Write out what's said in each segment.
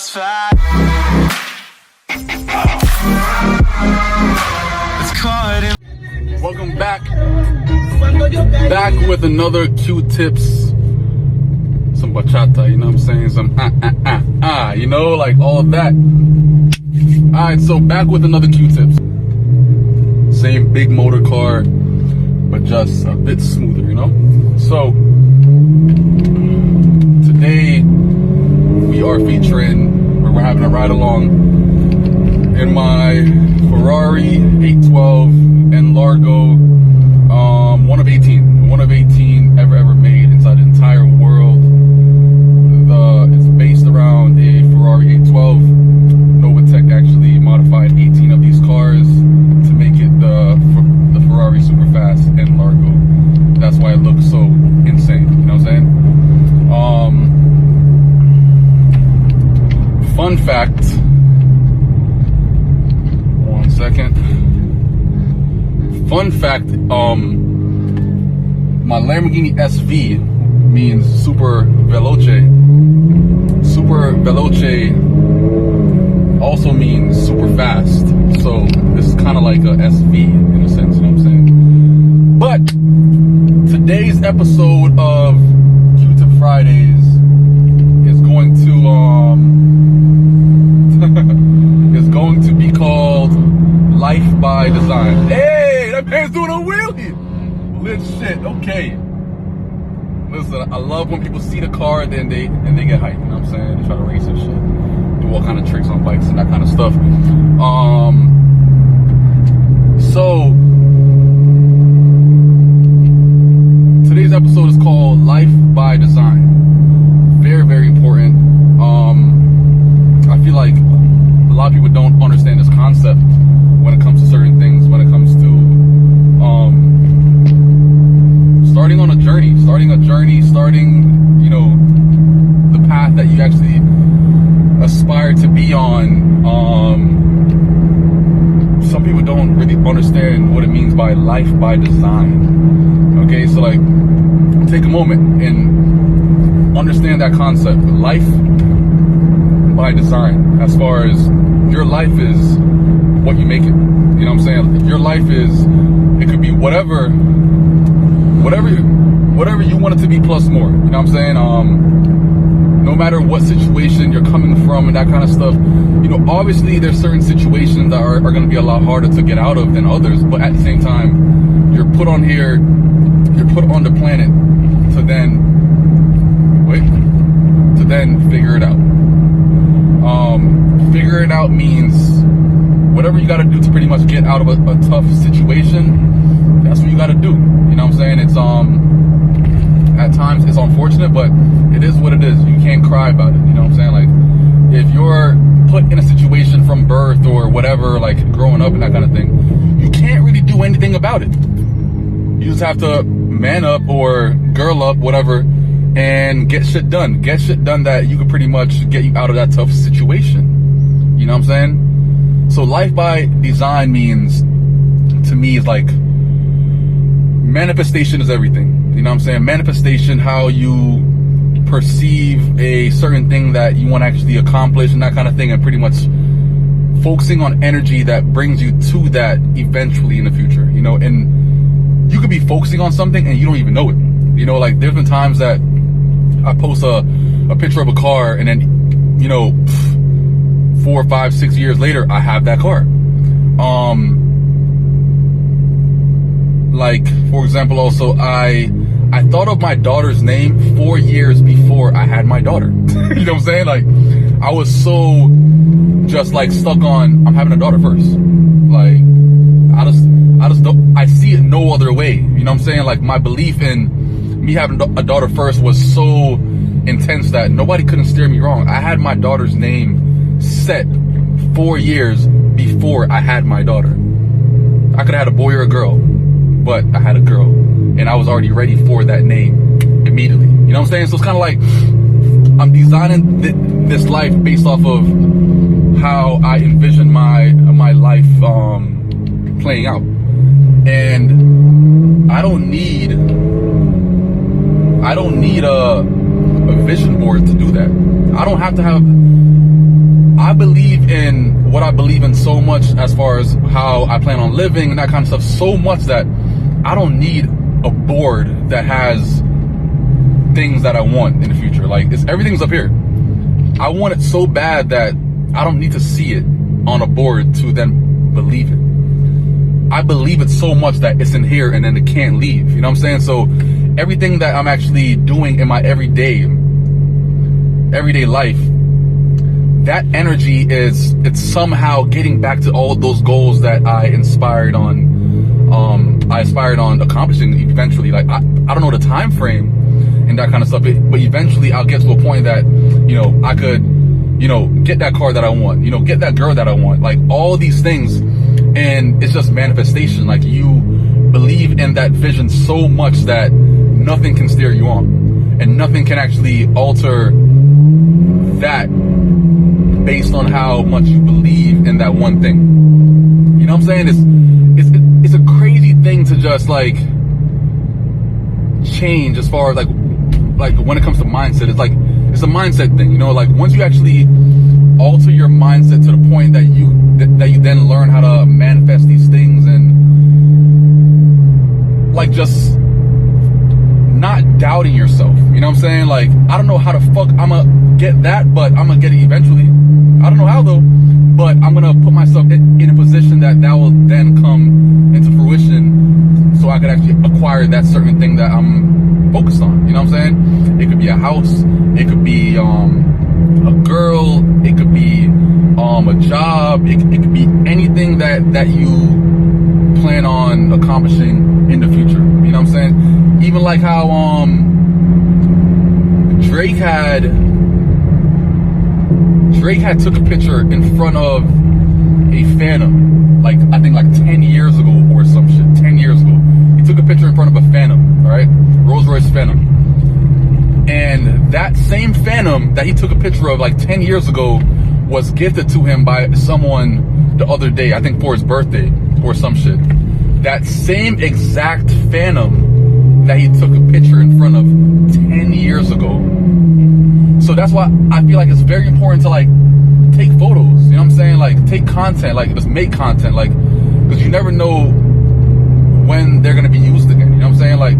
satisfied. It's caught in. Welcome back with another Q-tips, some bachata, you know what I'm saying, some you know, like all of that. Alright, so back with another Q-tips. Same big motor car, but just a bit smoother, you know? So, today we are featuring, we're having a ride along in my Ferrari 812 and Largo, one of 18 ever made inside the entire world. It's based around a Ferrari 812. Novatech actually modified 18 of these cars to make it the Ferrari Superfast and Largo. That's why it looks so insane, you know what I'm saying? Fun fact, one second. Fun fact, my Lamborghini SV means super veloce. Super veloce also means super fast. So this is kind of like a SV in a sense, you know what I'm saying? But today's episode of Q-Tip Fridays is going to be called Life by Design. Hey, that man's doing a wheelie. Lit shit. Okay. Listen, I love when people see the car, then they get hyped. You know what I'm saying? They try to race and shit, do all kind of tricks on bikes and that kind of stuff. So today's episode is called Life by Design. Very, very important. I feel like a lot of people don't understand this concept when it comes to certain things, when it comes to starting, you know, the path that you actually aspire to be on. Some people don't really understand what it means by life by design. Okay, so like, take a moment and understand that concept. Life by design, as far as your life is what you make it. You know what I'm saying? Your life is, it could be whatever you want it to be plus more. You know what I'm saying? No matter what situation you're coming from and that kind of stuff, you know, obviously there's certain situations that are going to be a lot harder to get out of than others, but at the same time, you're put on the planet to then figure it out. Figure it out means whatever you got to do to pretty much get out of a tough situation, that's what you got to do. You know what I'm saying? It's at times it's unfortunate, but it is what it is. You can't cry about it. You know what I'm saying? Like, if you're put in a situation from birth or whatever, like growing up and that kind of thing, you can't really do anything about it. You just have to man up or girl up, whatever, and get shit done. Get shit done that you could pretty much get you out of that tough situation. You know what I'm saying? So life by design means, to me, is like, manifestation is everything. You know what I'm saying? Manifestation, how you perceive a certain thing that you want to actually accomplish and that kind of thing, and pretty much focusing on energy that brings you to that eventually in the future. You know, and you could be focusing on something and you don't even know it. You know, like there's been times that I post a picture of a car and then, you know, 4, 5, 6 years later, I have that car. Like, for example, also, I thought of my daughter's name 4 years before I had my daughter. You know what I'm saying? Like, I was so just like stuck on, I'm having a daughter first. Like, I just don't, I see it no other way. You know what I'm saying? Like, my belief in me having a daughter first was so intense that nobody couldn't steer me wrong. I had my daughter's name set 4 years before I had my daughter. I could have had a boy or a girl, but I had a girl, and I was already ready for that name immediately. You know what I'm saying? So it's kind of like, I'm designing this life based off of how I envision my life playing out. And I don't need a vision board to do that. I don't have to have I believe in what I believe in so much as far as how I plan on living and that kind of stuff, so much that I don't need a board that has things that I want in the future. Like, everything's up here. I want it so bad that I don't need to see it on a board to then believe it. I believe it so much that it's in here and then it can't leave. You know what I'm saying? So everything that I'm actually doing in my everyday life, that energy it's somehow getting back to all of those goals that I aspired on accomplishing eventually. Like, I don't know the time frame and that kind of stuff, but eventually I'll get to a point that, I could, get that car that I want, get that girl that I want, like all these things. And it's just manifestation. Like, you believe in that vision so much that nothing can steer you on, and nothing can actually alter that based on how much you believe in that one thing. You know what I'm saying? It's a crazy thing to just like change as far as like when it comes to mindset. It's a mindset thing, like once you actually alter your mindset to the point that you then learn how to manifest these things, and like just not doubting yourself. You know what I'm saying? Like, I don't know how the fuck I'm gonna get that, but I'm gonna get it eventually. I don't know how though, but I'm gonna put myself in a position that will then come into fruition, so I could actually acquire that certain thing that I'm focused on. You know what I'm saying? It could be a house, it could be a girl, it could be a job, it could be anything that you plan on accomplishing in the future. You know what I'm saying? Even like how Drake took a picture in front of a Phantom, like I think like 10 years ago or some shit. 10 years ago, he took a picture in front of a Phantom, all right, Rolls Royce Phantom. And that same Phantom that he took a picture of like 10 years ago was gifted to him by someone the other day, I think for his birthday or some shit. That same exact Phantom that he took a picture in front of 10 years ago. So that's why I feel like it's very important to like take photos, you know what I'm saying? Like, take content, like just make content, like, because you never know when they're gonna be used again, you know what I'm saying? Like,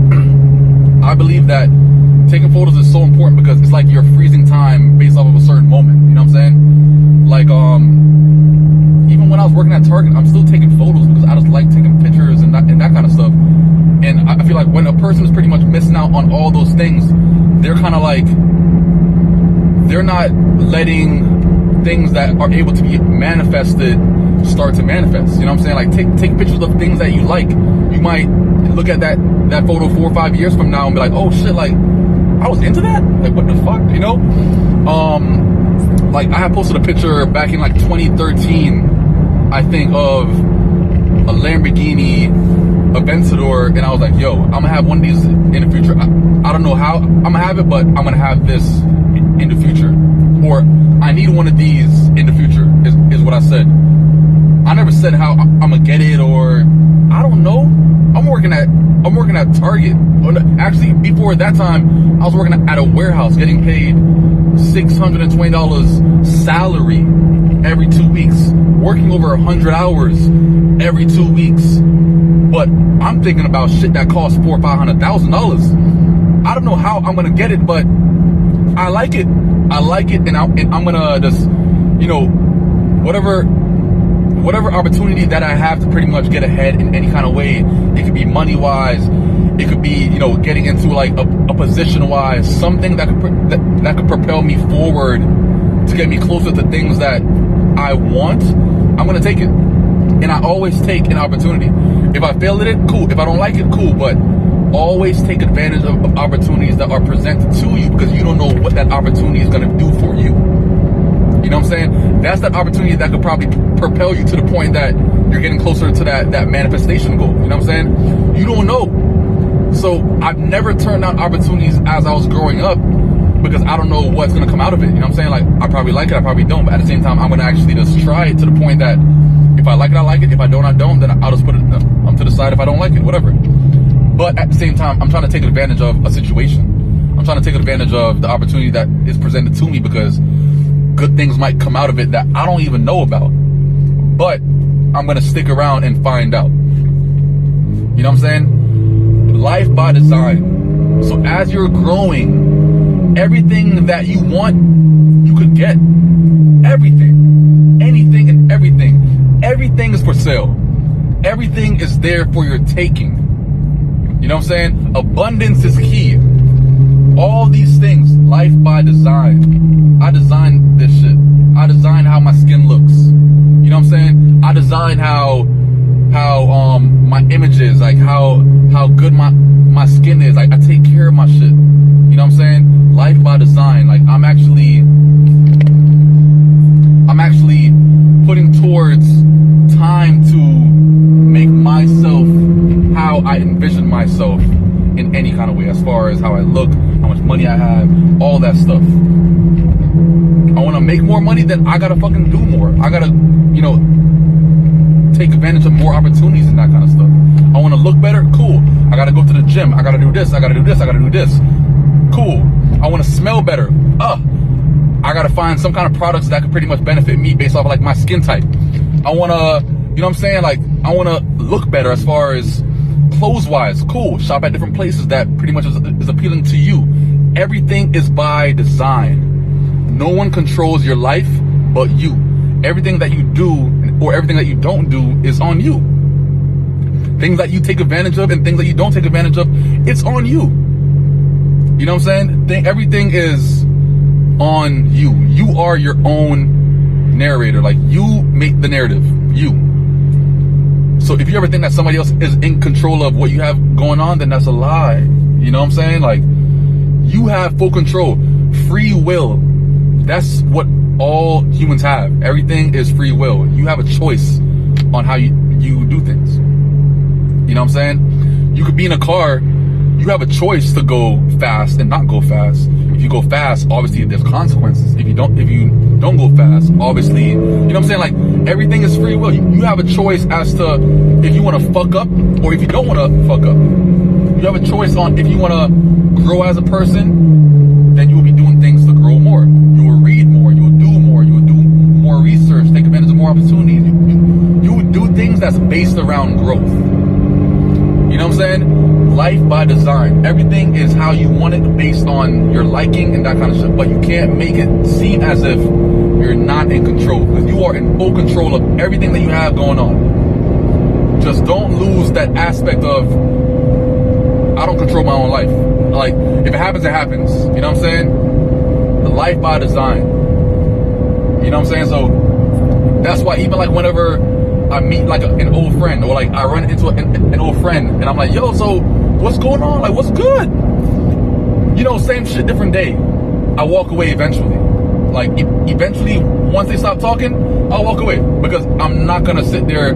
I believe that taking photos is so important because it's like you're freezing time based off of a certain moment, you know what I'm saying? Like, even when I was working at Target, I'm still taking photos because I just like taking pictures and that kind of stuff. And I feel like when a person is pretty much missing out on all those things, they're kind of like, they're not letting things that are able to be manifested start to manifest. You know what I'm saying? Like, take pictures of things that you like. You might look at that photo 4 or 5 years from now and be like, oh shit, like I was into that? Like, what the fuck, you know? Like, I had posted a picture back in like 2013, I think, of a Lamborghini Aventador, and I was like, yo, I'm gonna have one of these in the future. I don't know how I'm gonna have it, but I'm gonna have this in the future. Or I need one of these in the future, is what I said. I never said how I'm gonna get it, or I don't know. I'm working at Target. Actually, before that time, I was working at a warehouse, getting paid $620 salary every 2 weeks, working over 100 hours every 2 weeks. But I'm thinking about shit that costs $400,000 or $500,000. I don't know how I'm gonna get it, but I like it. I like it, and I'm gonna just, you know, whatever opportunity that I have to pretty much get ahead in any kind of way. It could be money wise, it could be, you know, getting into like a position wise, something that could propel me forward to get me closer to things that I want. I'm gonna take it, and I always take an opportunity. If I fail at it, cool. If I don't like it, cool. But always take advantage of opportunities that are presented to you, because you don't know what that opportunity is gonna do for you. You know what I'm saying? That's that opportunity that could probably propel you to the point that you're getting closer to that manifestation goal. You know what I'm saying? You don't know. So I've never turned down opportunities as I was growing up, because I don't know what's going to come out of it. You know what I'm saying? Like, I probably like it, I probably don't. But at the same time, I'm going to actually just try it to the point that if I like it, I like it. If I don't, I don't. Then I'll just put it to the side if I don't like it, whatever. But at the same time, I'm trying to take advantage of a situation. I'm trying to take advantage of the opportunity that is presented to me, because good things might come out of it that I don't even know about. But I'm going to stick around and find out. You know what I'm saying? Life by design. So as you're growing, everything that you want, you could get. Everything. Anything and everything. Everything is for sale. Everything is there for your taking. You know what I'm saying? Abundance is key. All these things, life by design. I designed this shit. I designed how my skin looks. You know what I'm saying? I designed how my image is, like how good my skin is. Like I take care of my shit. You know what I'm saying? Life by design. Like I'm actually putting towards time to make myself how I envision myself in any kind of way, as far as how I look, how much money I have, all that stuff. I want to make more money, then I gotta fucking do more. I gotta, you know, take advantage of more opportunities and that kind of stuff. I want to look better, cool. I gotta go to the gym. I gotta do this. I gotta do this. I gotta do this. Cool. I want to smell better. I gotta find some kind of products that could pretty much benefit me based off of like my skin type. I want to, you know what I'm saying? Like I want to look better as far as clothes wise. Cool. Shop at different places that pretty much is appealing to you. Everything is by design. No one controls your life but you. Everything that you do or everything that you don't do is on you. Things that you take advantage of and things that you don't take advantage of, it's on you. You know what I'm saying? Everything is on you. You are your own narrator. Like you make the narrative. You. So if you ever think that somebody else is in control of what you have going on, then that's a lie. You know what I'm saying? Like you have full control. Free will. That's what all humans have. Everything is free will. You have a choice on how you do things. You know what I'm saying? You could be in a car. You have a choice to go fast and not go fast. If you go fast, obviously there's consequences. If you don't go fast, obviously, you know what I'm saying? Like everything is free will. You have a choice as to if you want to fuck up or if you don't want to fuck up. You have a choice on if you want to grow as a person, then you will be doing things to grow more. You will read more. You will do more. You will do more research. Take advantage of more opportunities. You will do things that's based around growth. You know what I'm saying? Life by design. Everything is how you want it based on your liking and that kind of shit. But you can't make it seem as if you're not in control, because you are in full control of everything that you have going on. Just don't lose that aspect of, I don't control my own life. Like, if it happens, it happens. You know what I'm saying? The life by design. You know what I'm saying? So that's why even like whenever I meet like an old friend, or like I run into an old friend and I'm like, yo, so what's going on? Like, what's good? You know, same shit, different day. I walk away eventually. Like eventually, once they stop talking, I'll walk away, because I'm not gonna sit there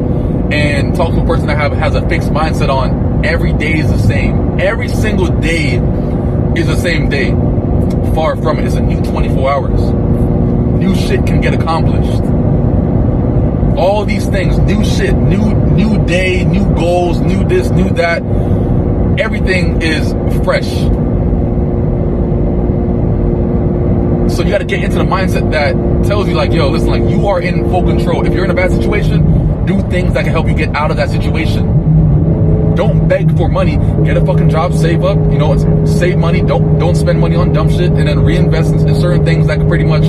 and talk to a person that has a fixed mindset on every day is the same. Every single day is the same day. Far from it. It's a new 24 hours. New shit can get accomplished. All these things, new shit, new day, new goals, new this, new that. Everything is fresh. So you got to get into the mindset that tells you like, yo, listen, like you are in full control. If you're in a bad situation, do things that can help you get out of that situation. Don't beg for money. Get a fucking job, save up, you know, save money. Don't spend money on dumb shit, and then reinvest in certain things that can pretty much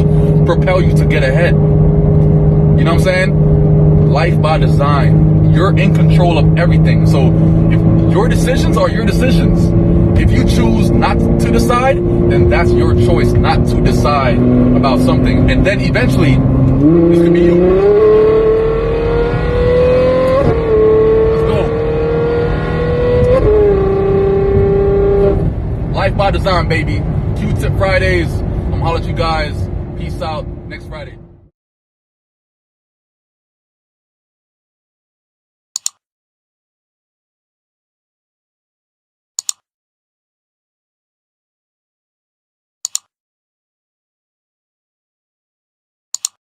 propel you to get ahead. You know what I'm saying? Life by design. You're in control of everything. So if your decisions are your decisions. If you choose not to decide, then that's your choice not to decide about something. And then eventually, this could be you. Let's go. Life by design, baby. Q-Tip Fridays. I'm gonna holler at you guys. Peace out.